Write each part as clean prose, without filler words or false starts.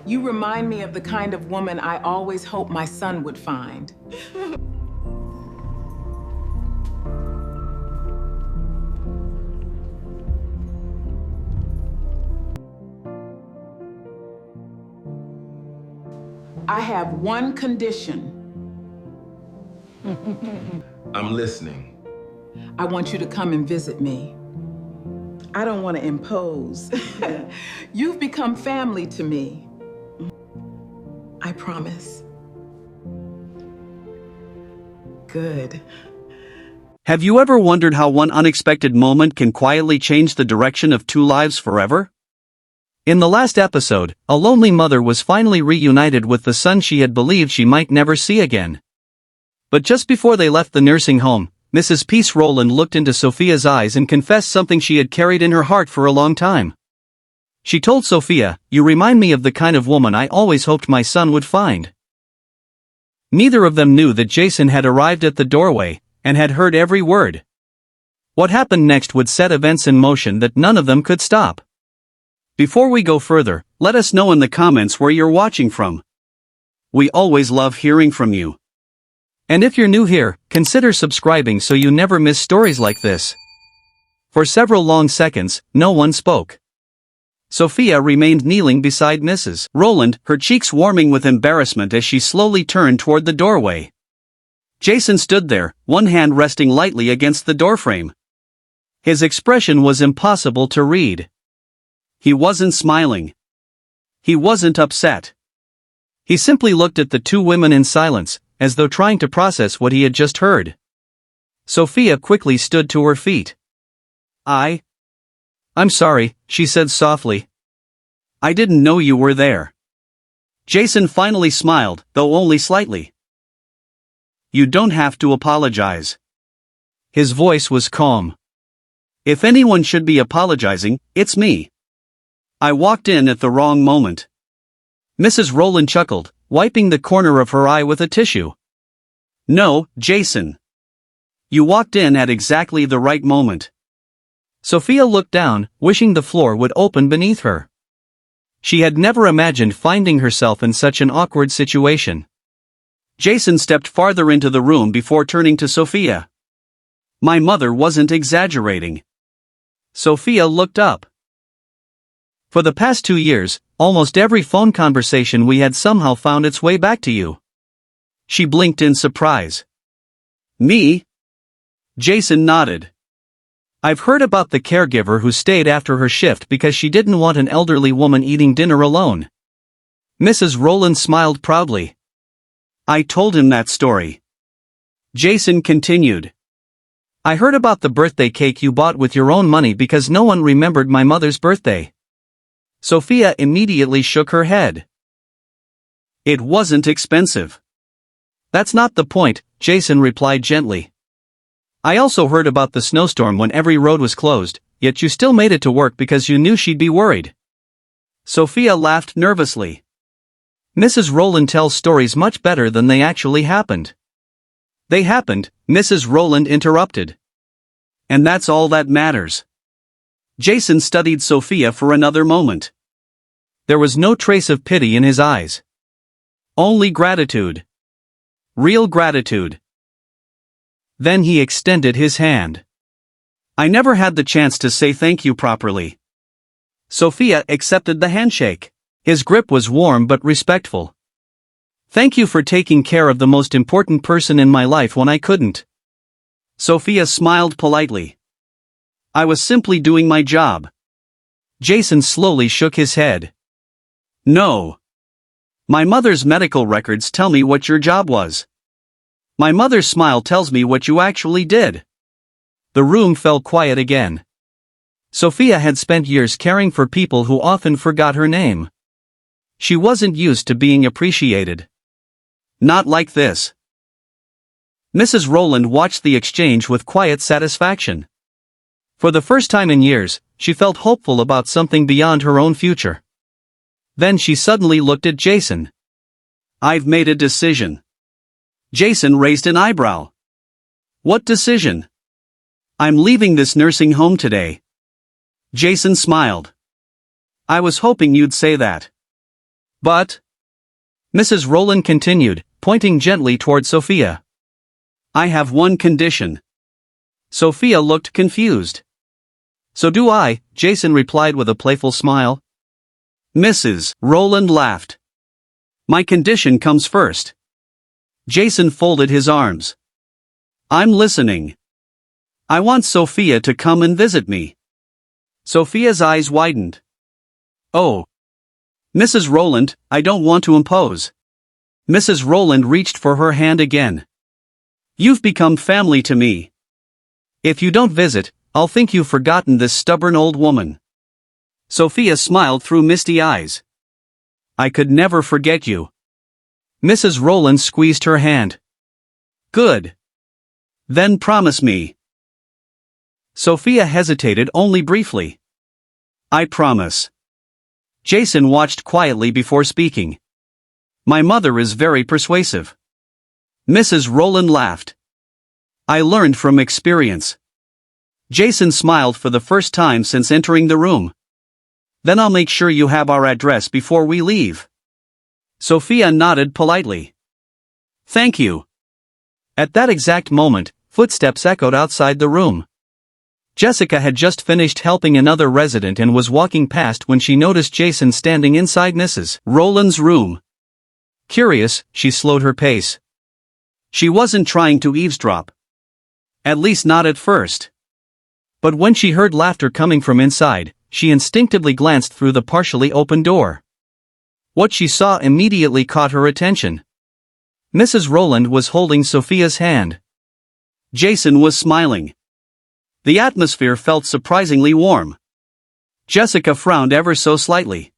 You remind me of the kind of woman I always hoped my son would find. I have one condition. I'm listening. I want you to come and visit me. I don't want to impose. You've become family to me. I promise. Good. Have you ever wondered how one unexpected moment can quietly change the direction of two lives forever? In the last episode, a lonely mother was finally reunited with the son she had believed she might never see again. But just before they left the nursing home, Mrs. Peace Roland looked into Sophia's eyes and confessed something she had carried in her heart for a long time. She told Sophia, "You remind me of the kind of woman I always hoped my son would find." Neither of them knew that Jason had arrived at the doorway and had heard every word. What happened next would set events in motion that none of them could stop. Before we go further, let us know in the comments where you're watching from. We always love hearing from you. And if you're new here, consider subscribing so you never miss stories like this. For several long seconds, no one spoke. Sophia remained kneeling beside Mrs. Roland, her cheeks warming with embarrassment as she slowly turned toward the doorway. Jason stood there, one hand resting lightly against the doorframe. His expression was impossible to read. He wasn't smiling. He wasn't upset. He simply looked at the two women in silence, as though trying to process what he had just heard. Sophia quickly stood to her feet. I'm sorry, she said softly. I didn't know you were there. Jason finally smiled, though only slightly. You don't have to apologize. His voice was calm. If anyone should be apologizing, it's me. I walked in at the wrong moment. Mrs. Roland chuckled, wiping the corner of her eye with a tissue. No, Jason. You walked in at exactly the right moment. Sophia looked down, wishing the floor would open beneath her. She had never imagined finding herself in such an awkward situation. Jason stepped farther into the room before turning to Sophia. My mother wasn't exaggerating. Sophia looked up. For the past 2 years, almost every phone conversation we had somehow found its way back to you. She blinked in surprise. Me? Jason nodded. I've heard about the caregiver who stayed after her shift because she didn't want an elderly woman eating dinner alone. Mrs. Roland smiled proudly. I told him that story. Jason continued. I heard about the birthday cake you bought with your own money because no one remembered my mother's birthday. Sophia immediately shook her head. It wasn't expensive. That's not the point, Jason replied gently. I also heard about the snowstorm when every road was closed, yet you still made it to work because you knew she'd be worried. Sophia laughed nervously. Mrs. Roland tells stories much better than they actually happened. They happened, Mrs. Roland interrupted. And that's all that matters. Jason studied Sophia for another moment. There was no trace of pity in his eyes. Only gratitude. Real gratitude. Then he extended his hand. I never had the chance to say thank you properly. Sophia accepted the handshake. His grip was warm but respectful. Thank you for taking care of the most important person in my life when I couldn't. Sophia smiled politely. I was simply doing my job. Jason slowly shook his head. No. My mother's medical records tell me what your job was. My mother's smile tells me what you actually did. The room fell quiet again. Sophia had spent years caring for people who often forgot her name. She wasn't used to being appreciated. Not like this. Mrs. Roland watched the exchange with quiet satisfaction. For the first time in years, she felt hopeful about something beyond her own future. Then she suddenly looked at Jason. I've made a decision. Jason raised an eyebrow. What decision? I'm leaving this nursing home today. Jason smiled. I was hoping you'd say that. But, Mrs. Roland continued, pointing gently toward Sophia. I have one condition. Sophia looked confused. So do I, Jason replied with a playful smile. Mrs. Roland laughed. My condition comes first. Jason folded his arms. I'm listening. I want Sophia to come and visit me. Sophia's eyes widened. Oh. Mrs. Roland, I don't want to impose. Mrs. Roland reached for her hand again. You've become family to me. If you don't visit, I'll think you've forgotten this stubborn old woman. Sophia smiled through misty eyes. I could never forget you. Mrs. Roland squeezed her hand. Good. Then promise me. Sophia hesitated only briefly. I promise. Jason watched quietly before speaking. My mother is very persuasive. Mrs. Roland laughed. I learned from experience. Jason smiled for the first time since entering the room. Then I'll make sure you have our address before we leave. Sophia nodded politely. Thank you. At that exact moment, footsteps echoed outside the room. Jessica had just finished helping another resident and was walking past when she noticed Jason standing inside Mrs. Roland's room. Curious, she slowed her pace. She wasn't trying to eavesdrop. At least not at first. But when she heard laughter coming from inside, she instinctively glanced through the partially open door. What she saw immediately caught her attention. Mrs. Roland was holding Sophia's hand. Jason was smiling. The atmosphere felt surprisingly warm. Jessica frowned ever so slightly.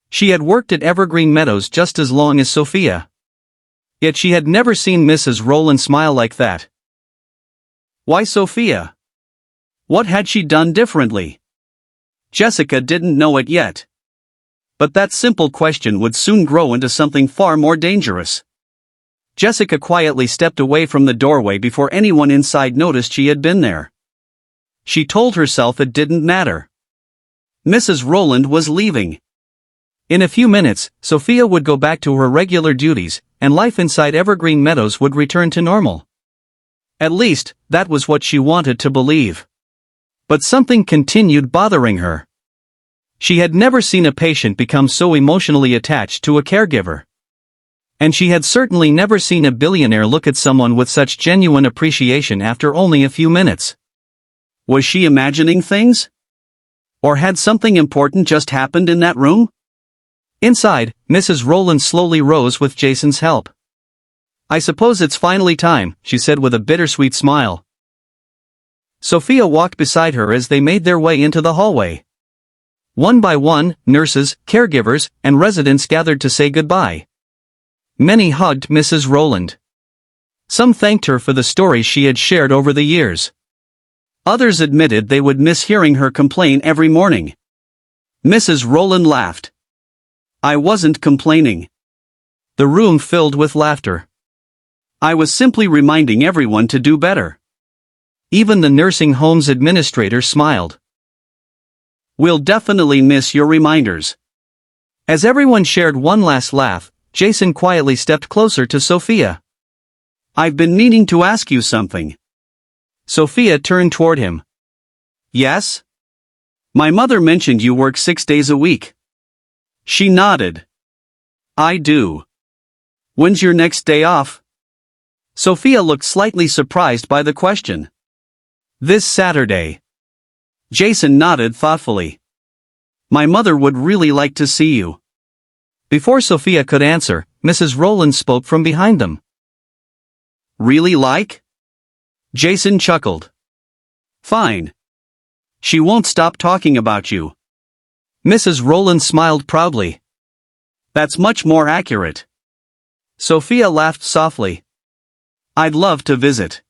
She had worked at Evergreen Meadows just as long as Sophia. Yet she had never seen Mrs. Roland smile like that. Why Sophia? What had she done differently? Jessica didn't know it yet. But that simple question would soon grow into something far more dangerous. Jessica quietly stepped away from the doorway before anyone inside noticed she had been there. She told herself it didn't matter. Mrs. Roland was leaving. In a few minutes, Sophia would go back to her regular duties, and life inside Evergreen Meadows would return to normal. At least, that was what she wanted to believe. But something continued bothering her. She had never seen a patient become so emotionally attached to a caregiver. And she had certainly never seen a billionaire look at someone with such genuine appreciation after only a few minutes. Was she imagining things? Or had something important just happened in that room? Inside, Mrs. Roland slowly rose with Jason's help. I suppose it's finally time, she said with a bittersweet smile. Sophia walked beside her as they made their way into the hallway. One by one, nurses, caregivers, and residents gathered to say goodbye. Many hugged Mrs. Roland. Some thanked her for the stories she had shared over the years. Others admitted they would miss hearing her complain every morning. Mrs. Roland laughed. I wasn't complaining. The room filled with laughter. I was simply reminding everyone to do better. Even the nursing home's administrator smiled. We'll definitely miss your reminders. As everyone shared one last laugh, Jason quietly stepped closer to Sophia. I've been meaning to ask you something. Sophia turned toward him. Yes? My mother mentioned you work 6 days a week. She nodded. I do. When's your next day off? Sophia looked slightly surprised by the question. This Saturday. Jason nodded thoughtfully. My mother would really like to see you. Before Sophia could answer, Mrs. Roland spoke from behind them. Really like? Jason chuckled. Fine. She won't stop talking about you. Mrs. Roland smiled proudly. That's much more accurate. Sophia laughed softly. I'd love to visit.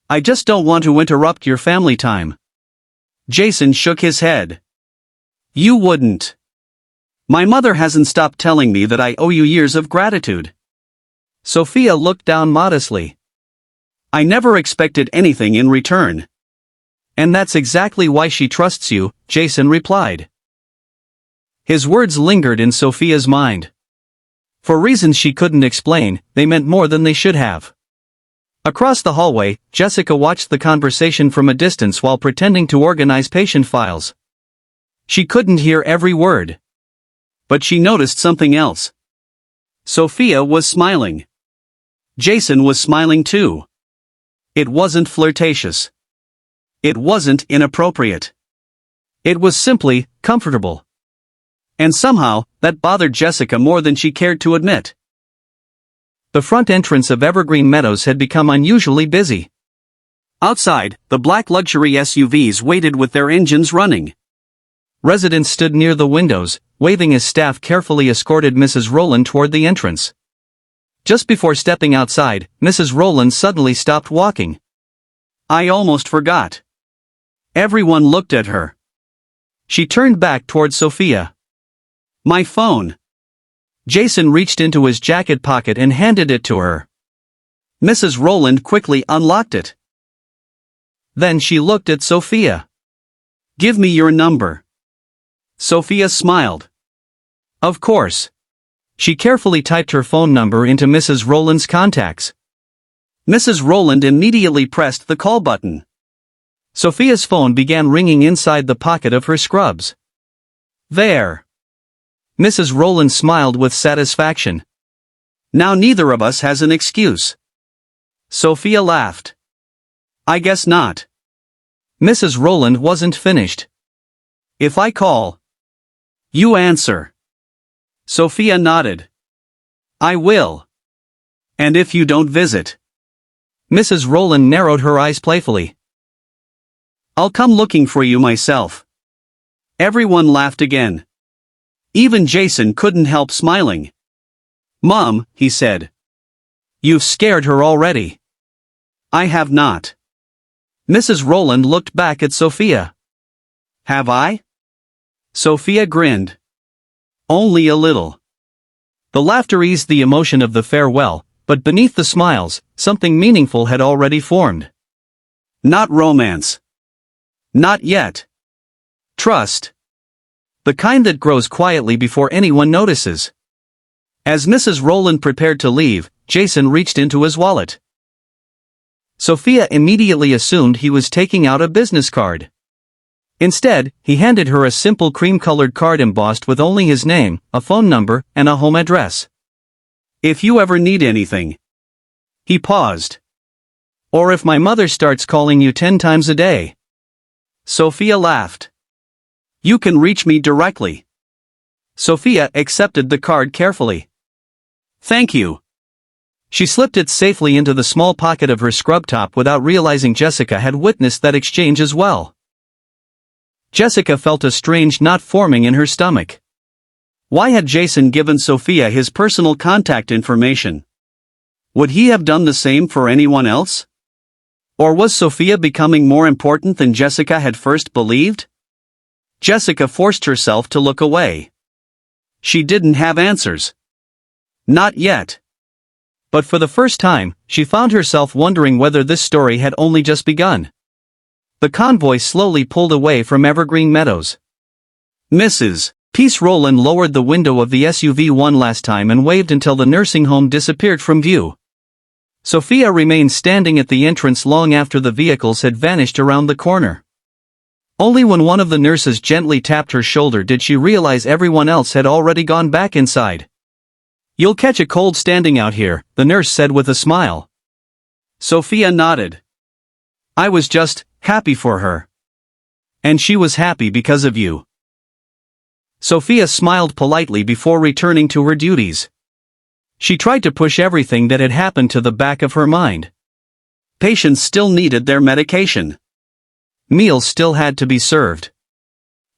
I just don't want to interrupt your family time. Jason shook his head. You wouldn't. My mother hasn't stopped telling me that I owe you years of gratitude. Sophia looked down modestly. I never expected anything in return. And that's exactly why she trusts you, Jason replied. His words lingered in Sophia's mind. For reasons she couldn't explain, they meant more than they should have. Across the hallway, Jessica watched the conversation from a distance while pretending to organize patient files. She couldn't hear every word. But she noticed something else. Sophia was smiling. Jason was smiling too. It wasn't flirtatious. It wasn't inappropriate. It was simply comfortable. And somehow, that bothered Jessica more than she cared to admit. The front entrance of Evergreen Meadows had become unusually busy. Outside, the black luxury SUVs waited with their engines running. Residents stood near the windows, waving as staff carefully escorted Mrs. Roland toward the entrance. Just before stepping outside, Mrs. Roland suddenly stopped walking. I almost forgot. Everyone looked at her. She turned back toward Sophia. My phone. Jason reached into his jacket pocket and handed it to her. Mrs. Roland quickly unlocked it. Then she looked at Sophia. Give me your number. Sophia smiled. Of course. She carefully typed her phone number into Mrs. Roland's contacts. Mrs. Roland immediately pressed the call button. Sophia's phone began ringing inside the pocket of her scrubs. There. Mrs. Roland smiled with satisfaction. Now neither of us has an excuse. Sophia laughed. I guess not. Mrs. Roland wasn't finished. If I call, you answer. Sophia nodded. I will. And if you don't visit? Mrs. Roland narrowed her eyes playfully. I'll come looking for you myself. Everyone laughed again. Even Jason couldn't help smiling. Mom, he said. You've scared her already. I have not. Mrs. Roland looked back at Sophia. Have I? Sophia grinned. Only a little. The laughter eased the emotion of the farewell, but beneath the smiles, something meaningful had already formed. Not romance. Not yet. Trust. The kind that grows quietly before anyone notices. As Mrs. Roland prepared to leave, Jason reached into his wallet. Sophia immediately assumed he was taking out a business card. Instead, he handed her a simple cream-colored card embossed with only his name, a phone number, and a home address. If you ever need anything. He paused. Or if my mother starts calling you 10 times a day. Sophia laughed. You can reach me directly. Sophia accepted the card carefully. Thank you. She slipped it safely into the small pocket of her scrub top without realizing Jessica had witnessed that exchange as well. Jessica felt a strange knot forming in her stomach. Why had Jason given Sophia his personal contact information? Would he have done the same for anyone else? Or was Sophia becoming more important than Jessica had first believed? Jessica forced herself to look away. She didn't have answers. Not yet. But for the first time, she found herself wondering whether this story had only just begun. The convoy slowly pulled away from Evergreen Meadows. Mrs. Peace Roland lowered the window of the SUV one last time and waved until the nursing home disappeared from view. Sophia remained standing at the entrance long after the vehicles had vanished around the corner. Only when one of the nurses gently tapped her shoulder did she realize everyone else had already gone back inside. You'll catch a cold standing out here, the nurse said with a smile. Sophia nodded. I was just happy for her. And she was happy because of you. Sophia smiled politely before returning to her duties. She tried to push everything that had happened to the back of her mind. Patients still needed their medication. Meals still had to be served.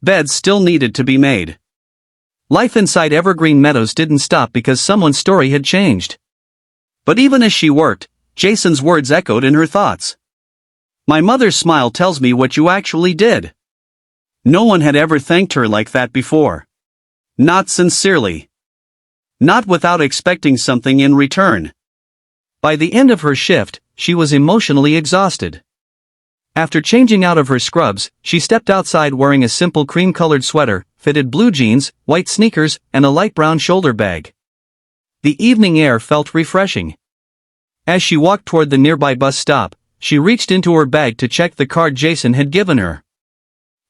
Beds still needed to be made. Life inside Evergreen Meadows didn't stop because someone's story had changed. But even as she worked, Jason's words echoed in her thoughts. My mother's smile tells me what you actually did. No one had ever thanked her like that before. Not sincerely. Not without expecting something in return. By the end of her shift, she was emotionally exhausted. After changing out of her scrubs, she stepped outside wearing a simple cream-colored sweater, fitted blue jeans, white sneakers, and a light brown shoulder bag. The evening air felt refreshing. As she walked toward the nearby bus stop, she reached into her bag to check the card Jason had given her.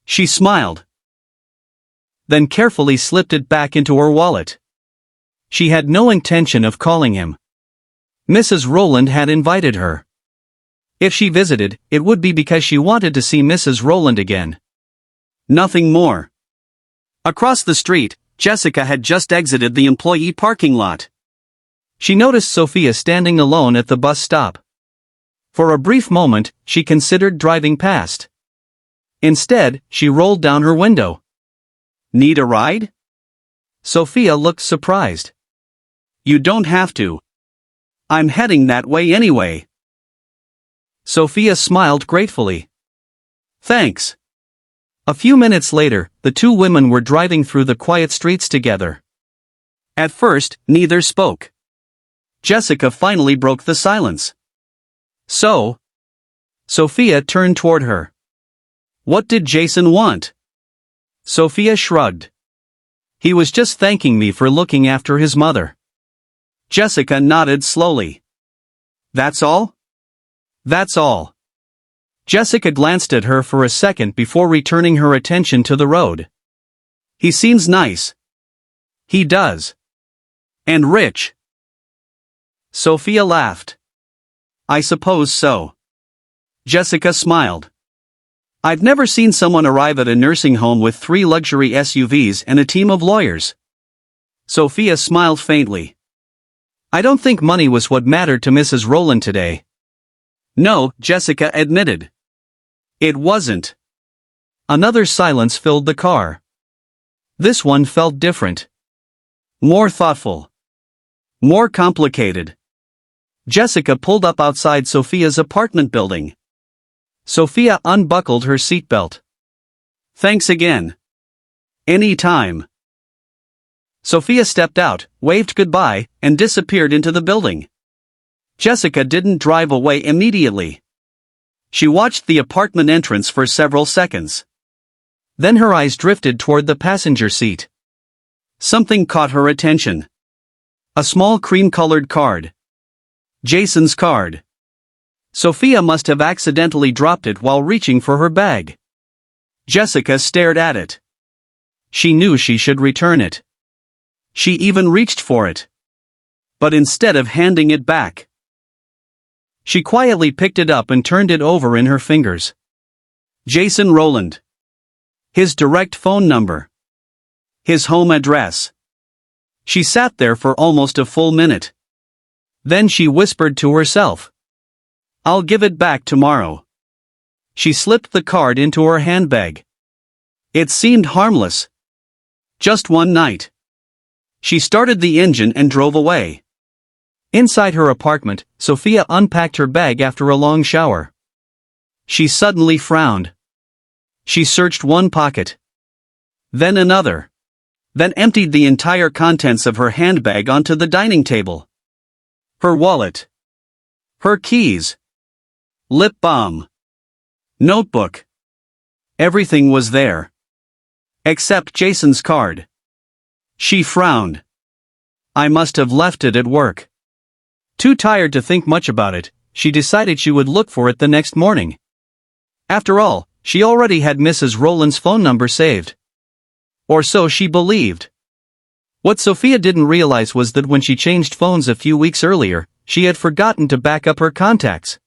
She smiled, then carefully slipped it back into her wallet. She had no intention of calling him. Mrs. Roland had invited her. If she visited, it would be because she wanted to see Mrs. Roland again. Nothing more. Across the street, Jessica had just exited the employee parking lot. She noticed Sophia standing alone at the bus stop. For a brief moment, she considered driving past. Instead, she rolled down her window. Need a ride? Sophia looked surprised. You don't have to. I'm heading that way anyway. Sophia smiled gratefully. Thanks. A few minutes later, the two women were driving through the quiet streets together. At first, neither spoke. Jessica finally broke the silence. So? Sophia turned toward her. What did Jason want? Sophia shrugged. He was just thanking me for looking after his mother. Jessica nodded slowly. That's all? That's all. Jessica glanced at her for a second before returning her attention to the road. He seems nice. He does. And rich. Sophia laughed. I suppose so. Jessica smiled. I've never seen someone arrive at a nursing home with 3 luxury SUVs and a team of lawyers. Sophia smiled faintly. I don't think money was what mattered to Mrs. Roland today. No, Jessica admitted. It wasn't. Another silence filled the car. This one felt different. More thoughtful. More complicated. Jessica pulled up outside Sophia's apartment building. Sophia unbuckled her seatbelt. Thanks again. Any time. Sophia stepped out, waved goodbye, and disappeared into the building. Jessica didn't drive away immediately. She watched the apartment entrance for several seconds. Then her eyes drifted toward the passenger seat. Something caught her attention. A small cream-colored card. Jason's card. Sophia must have accidentally dropped it while reaching for her bag. Jessica stared at it. She knew she should return it. She even reached for it. But instead of handing it back, she quietly picked it up and turned it over in her fingers. Jason Roland. His direct phone number. His home address. She sat there for almost a full minute. Then she whispered to herself. I'll give it back tomorrow. She slipped the card into her handbag. It seemed harmless. Just one night. She started the engine and drove away. Inside her apartment, Sophia unpacked her bag after a long shower. She suddenly frowned. She searched one pocket. Then another. Then emptied the entire contents of her handbag onto the dining table. Her wallet. Her keys. Lip balm. Notebook. Everything was there. Except Jason's card. She frowned. I must have left it at work. Too tired to think much about it, she decided she would look for it the next morning. After all, she already had Mrs. Roland's phone number saved. Or so she believed. What Sophia didn't realize was that when she changed phones a few weeks earlier, she had forgotten to back up her contacts.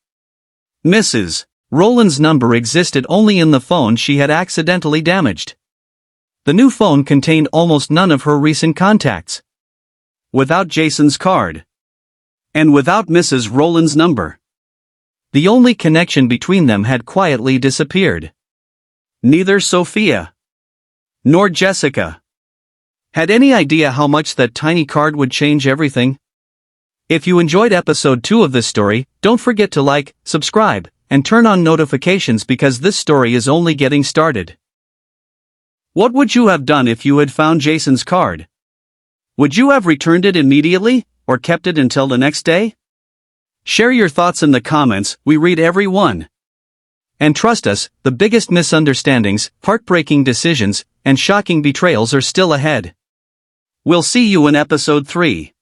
Mrs. Roland's number existed only in the phone she had accidentally damaged. The new phone contained almost none of her recent contacts. Without Jason's card. And without Mrs. Roland's number. The only connection between them had quietly disappeared. Neither Sophia nor Jessica had any idea how much that tiny card would change everything. If you enjoyed episode 2 of this story, don't forget to like, subscribe, and turn on notifications because this story is only getting started. What would you have done if you had found Jason's card? Would you have returned it immediately, or kept it until the next day? Share your thoughts in the comments, we read every one. And trust us, the biggest misunderstandings, heartbreaking decisions, and shocking betrayals are still ahead. We'll see you in episode 3.